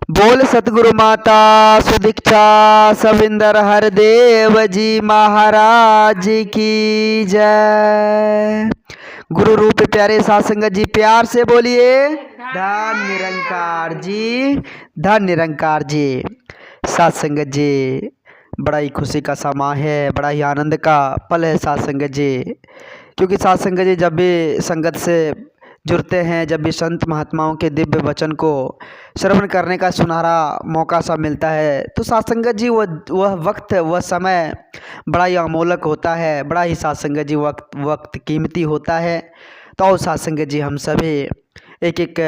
बोल सतगुरु माता सुदीक्षा सविंदर हरदेव जी महाराज की जय। गुरु रूप प्यारे साध संगत जी प्यार से बोलिए धन निरंकार जी, धन निरंकार जी। साध संगत जी, बड़ा ही खुशी का समा है, बड़ा ही आनंद का पल है साध संगत जी। क्योंकि साध संगत जी जब भी संगत से जुड़ते हैं, जब भी संत महात्माओं के दिव्य वचन को श्रवण करने का सुनहरा मौका सा मिलता है, तो साध संगत जी वह वक्त, वह समय बड़ा ही अमोलक होता है, बड़ा ही साध संगत जी वक्त कीमती होता है। तो आओ साध संगत जी, हम सभी एक एक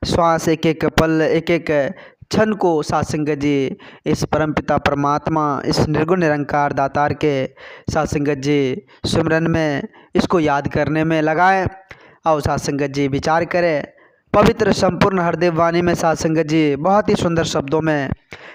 श्वास, एक एक पल, एक एक क्षण को साध संगत जी इस परमपिता परमात्मा, इस निर्गुण निरंकार दातार के साध संगत जी सुमिरन में, इसको याद करने में लगाएं। आओ साध संगत जी विचार करें। पवित्र संपूर्ण हरदेव वाणी में साध संगत जी बहुत ही सुंदर शब्दों में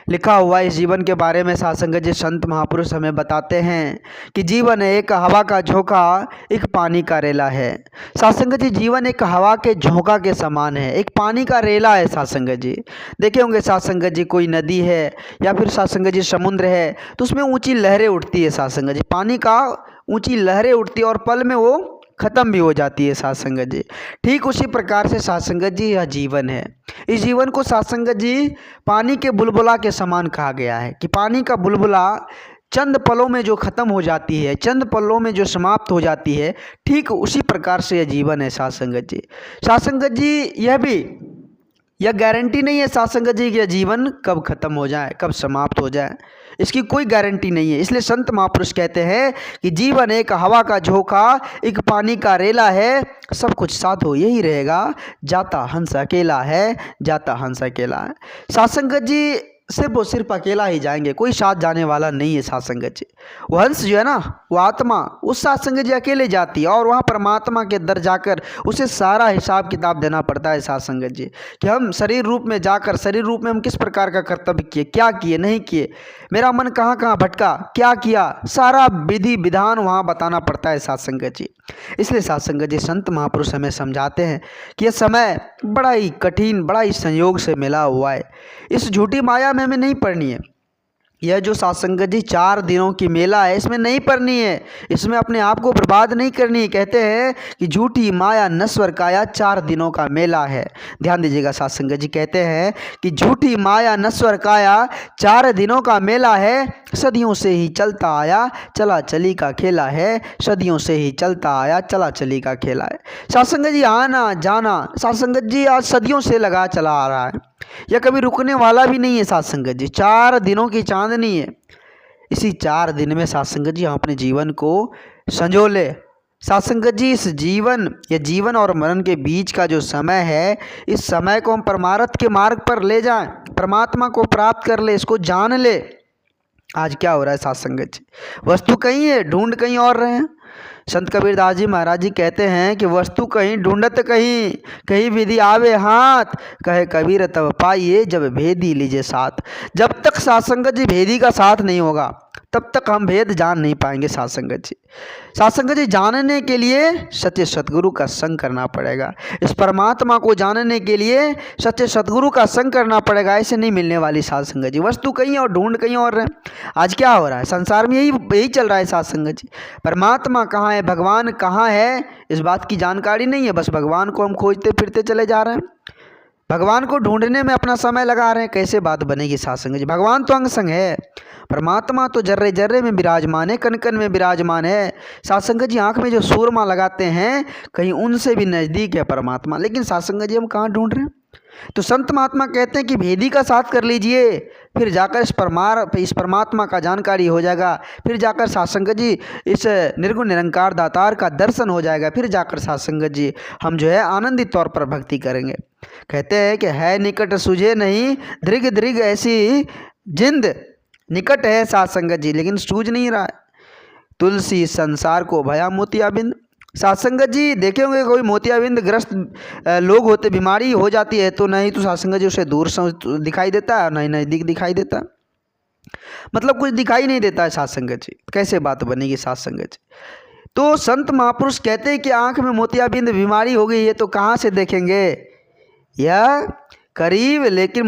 लिखा हुआ इस जीवन के बारे में साध संगत जी संत महापुरुष हमें बताते हैं कि जीवन एक हवा का झोंका, एक पानी का रेला है। साध संगत जी जीवन एक हवा के झोंका के समान है, एक पानी का रेला है। साध संगत जी देखे होंगे साध संगत जी, कोई नदी है या फिर साध संगत जी समुद्र है, तो उसमें ऊंची लहरें उठती है। साध संगत जी पानी का ऊंची लहरें उठती है और पल में वो खत्म भी हो जाती है। साध संगत जी ठीक उसी प्रकार से साध संगत जी यह जीवन है। इस जीवन को साध संगत जी पानी के बुलबुला के समान कहा गया है कि पानी का बुलबुला चंद पलों में जो खत्म हो जाती है, चंद पलों में जो समाप्त हो जाती है, ठीक उसी प्रकार से यह जीवन है। साध संगत जी, साध संगत जी यह गारंटी नहीं है साध संगत जी कि यह जीवन कब खत्म हो जाए, कब समाप्त हो जाए, इसकी कोई गारंटी नहीं है। इसलिए संत महापुरुष कहते हैं कि जीवन एक हवा का झोंका, एक पानी का रेला है, सब कुछ साथ हो यही रहेगा, जाता हंस अकेला है, जाता हंस अकेला है। साध संगत जी सिर्फ और सिर्फ अकेला ही जाएंगे, कोई साथ जाने वाला नहीं है। साध संगत जी वो हंस जो है ना, वो आत्मा उस साध संगत जी अकेले जाती है और वहाँ परमात्मा के दर जाकर उसे सारा हिसाब किताब देना पड़ता है। साध संगत जी कि हम शरीर रूप में जाकर, शरीर रूप में हम किस प्रकार का कर्तव्य किए, क्या किए, नहीं किए, मेरा मन कहाँ कहाँ भटका, क्या किया, सारा विधि विधान वहाँ बताना पड़ता है। साध संगत जी इसलिए साध संगत जी संत महापुरुष हमें समझाते हैं कि यह समय बड़ा ही कठिन, बड़ा ही संयोग से मिला हुआ है। इस झूठी माया में हमें नहीं पड़नी है। यह जो साध संगत जी 4 दिनों की मेला है, इसमें नहीं पड़नी है, इसमें अपने आप को बर्बाद नहीं करनी है। कहते हैं कि झूठी माया नश्वर काया 4 दिनों का मेला है। ध्यान दीजिएगा, साध संगत जी कहते हैं कि झूठी माया नश्वर काया 4 दिनों का मेला है, सदियों से ही चलता आया चला चली का खेला है, सदियों से ही चलता आया चला चली का खेला है। साध संगत जी आना जाना साध संगत जी आज सदियों से लगा चला आ रहा है, यह कभी रुकने वाला भी नहीं है। साध संगत जी 4 दिनों की चांदनी है, इसी 4 दिन में साध संगत जी हम अपने जीवन को संजोले। साध संगत जी इस जीवन, या जीवन और मरण के बीच का जो समय है, इस समय को हम परमार्थ के मार्ग पर ले जाएं, परमात्मा को प्राप्त कर ले, इसको जान ले। आज क्या हो रहा है साध संगत जी, वस्तु कहीं है, ढूंढ कहीं और रहे हैं। संत कबीरदास जी महाराज जी कहते हैं कि वस्तु कहीं ढूंढत कहीं, कहीं विधि आवे हाथ, कहे कबीर तब पाइए जब भेदी लीजिए साथ। जब तक साध संगत जी भेदी का साथ नहीं होगा, तब तक हम भेद जान नहीं पाएंगे। साध संगत जी, साध संगत जी जानने के लिए सच्चे सतगुरु का संग करना पड़ेगा। इस परमात्मा को जानने के लिए सच्चे सतगुरु का संग करना पड़ेगा, ऐसे नहीं मिलने वाली साध संगत जी। वस्तु कहीं और ढूंढ कहीं और रहे। आज क्या हो रहा है संसार में, यही चल रहा है साध संगत जी। परमात्मा कहाँ है, भगवान कहाँ है, इस बात की जानकारी नहीं है। बस भगवान को हम खोजते फिरते चले जा रहे हैं, भगवान को ढूंढने में अपना समय लगा रहे हैं। कैसे बात बनेगी साध संगत जी, भगवान तो अंग संग है, परमात्मा तो जर्रे जर्रे में विराजमान है, कण कण में विराजमान है। साध संगत जी आँख में जो सूरमा लगाते हैं, कहीं उनसे भी नज़दीक है परमात्मा, लेकिन साध संगत जी हम कहाँ ढूंढ रहे हैं। तो संत महात्मा कहते हैं कि भेदी का साथ कर लीजिए, फिर जाकर इस परमात्मा का जानकारी हो जाएगा, फिर जाकर साध संगत जी इस निर्गुण निरंकार दातार का दर्शन हो जाएगा, फिर जाकर साध संगत जी हम जो है आनंदित तौर पर भक्ति करेंगे। कहते हैं कि है निकट सूझे नहीं, दृग दृग ऐसी जिंद, निकट है साध संगत जी लेकिन सूझ नहीं रहा है। तुलसी संसार को भया मोतियाबिंद। साध संगत जी देखे होंगे कोई मोतियाबिंद ग्रस्त लोग होते, बीमारी हो जाती है, तो नहीं तो साध संगत जी उसे दूर दिखाई देता है, नहीं नज़दीक दिखाई देता है, मतलब कुछ दिखाई नहीं देता है साध संगत जी। कैसे बात बनेगी साध संगत जी। तो संत महापुरुष कहते हैं कि आँख में मोतियाबिंद बीमारी हो गई है, तो कहाँ से देखेंगे, यह करीब लेकिन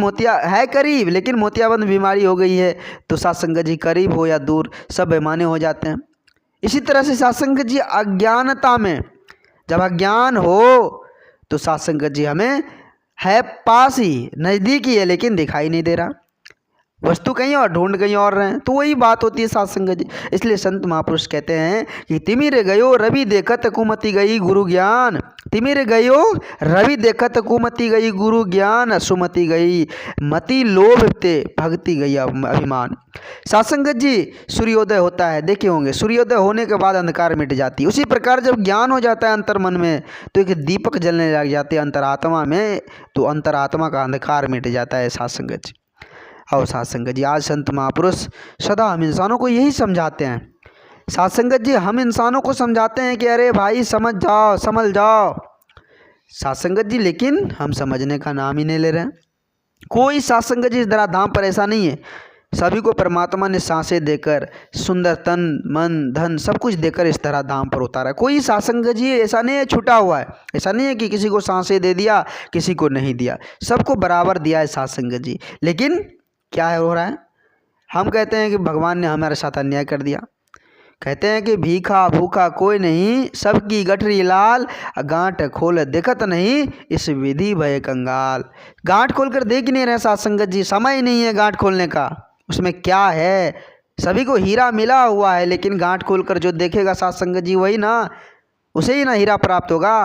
मोतियाबंद बीमारी हो गई है तो साथ संगत जी करीब हो या दूर सब बेईमाने हो जाते हैं। इसी तरह से साथ संगत जी अज्ञानता में जब अज्ञान हो तो साथ संगत जी हमें है पास ही, नज़दीक ही है, लेकिन दिखाई नहीं दे रहा, वस्तु कहीं और ढूंढ कहीं और रहे हैं। तो वही बात होती है साथ संगत जी। इसलिए संत महापुरुष कहते हैं कि तिमिर गयो रवि देखत कुमति गई गुरु ज्ञान, तिमिर गयो रवि देखत कुमति गई गुरु ज्ञान, सुमति गई मति लोभ ते भक्ति गई अभिमान। साथ संगत जी सूर्योदय होता है, देखे होंगे, सूर्योदय होने के बाद अंधकार मिट जाती है। उसी प्रकार जब ज्ञान हो जाता है अंतर मन में तो एक दीपक जलने लग जाते हैं अंतरात्मा में, तो अंतरात्मा का अंधकार मिट जाता है साथ संगत जी। और साथ संगत जी आज संत महापुरुष सदा हम इंसानों को यही समझाते हैं। साथ संगत जी हम इंसानों को समझाते हैं कि अरे भाई समझ जाओ समझ जाओ साथ संगत जी, लेकिन हम समझने का नाम ही नहीं ले रहे हैं। कोई साथ संगत जी इस धराधाम पर ऐसा नहीं है, सभी को परमात्मा ने सांसें देकर सुंदर तन मन धन सब कुछ देकर इस धराधाम पर उतारा है। कोई साथ संगत जी ऐसा नहीं है छूटा हुआ है, ऐसा नहीं है कि किसी को सांसें दे दिया किसी को नहीं दिया, सबको बराबर दिया है साथ संगत जी। लेकिन क्या है हो रहा है, हम कहते हैं कि भगवान ने हमारे साथ अन्याय कर दिया, कहते हैं कि भीखा भूखा कोई नहीं, सबकी गठरी लाल, गांठ खोल देखत नहीं, इस विधि भय कंगाल। गांठ खोल कर देख ही नहीं रहे साथ संगत जी, समय नहीं है गांठ खोलने का, उसमें क्या है, सभी को हीरा मिला हुआ है, लेकिन गांठ खोल कर जो देखेगा साथ संगत जी वही ना, उसे ही ना हीरा प्राप्त होगा।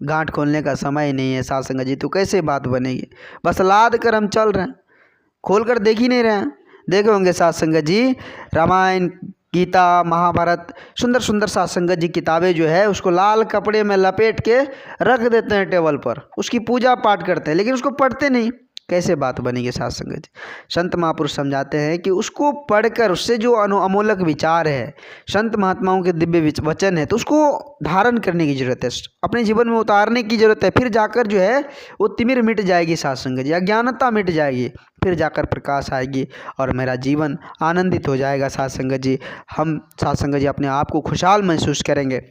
गांठ खोलने का समय नहीं है साथ संगत जी, तो कैसे बात बनेगी। बस लाद कर हम चल रहे हैं, खोल कर देख ही नहीं रहे हैं। देखे होंगे साथ संगत जी रामायण गीता महाभारत सुंदर सुंदर साथ संगत जी किताबें जो है उसको लाल कपड़े में लपेट के रख देते हैं टेबल पर, उसकी पूजा पाठ करते हैं, लेकिन उसको पढ़ते नहीं, कैसे बात बनेगी साथ संगत जी। संत महापुरुष समझाते हैं कि उसको पढ़कर उससे जो अमूलक विचार है, संत महात्माओं के दिव्य वचन है, तो उसको धारण करने की जरूरत है, अपने जीवन में उतारने की जरूरत है। फिर जाकर जो है वो तिमिर मिट जाएगी साथ संगत जी, अज्ञानता मिट जाएगी, फिर जाकर प्रकाश आएगी और मेरा जीवन आनंदित हो जाएगा साथ संगत जी। हम साथ संगत जी अपने आप को खुशहाल महसूस करेंगे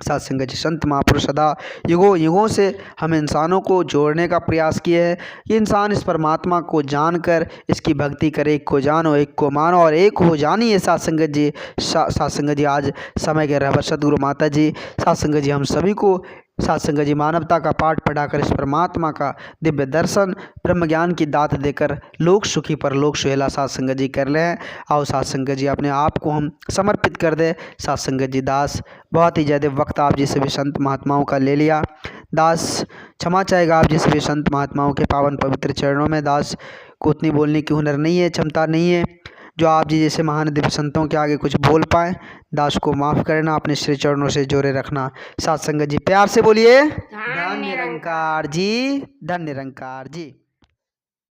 साथ संगत जी। संत महापुरुष सदा युगों युगों से हम इंसानों को जोड़ने का प्रयास किए हैं कि इंसान इस परमात्मा को जानकर इसकी भक्ति करे, एक को जानो एक को मानो और एक हो जानिए साथ संगत जी। साथ संगत जी आज समय के रहबर सदगुरु माता जी साथ संगत जी हम सभी को साथ संगत जी मानवता का पाठ पढ़ाकर इस परमात्मा का दिव्य दर्शन ब्रह्म ज्ञान की दात देकर लोक सुखी पर लोक सुहेला साथ संगत जी कर ले। आओ साथ संगत जी अपने आप को हम समर्पित कर दे साथ संगत जी। दास बहुत ही ज़्यादा वक्त आप जी सभी संत महात्माओं का ले लिया, दास क्षमा चाहेगा आप जी सभी संत महात्माओं के पावन पवित्र चरणों में। दास को उतनी बोलने की हुनर नहीं है, क्षमता नहीं है जो आप जी जैसे महान दिव्य संतों के आगे कुछ बोल पाए। दास को माफ़ करना, अपने श्री चरणों से जोड़े रखना साथ संगत जी। प्यार से बोलिए धन निरंकार जी, धन निरंकार जी।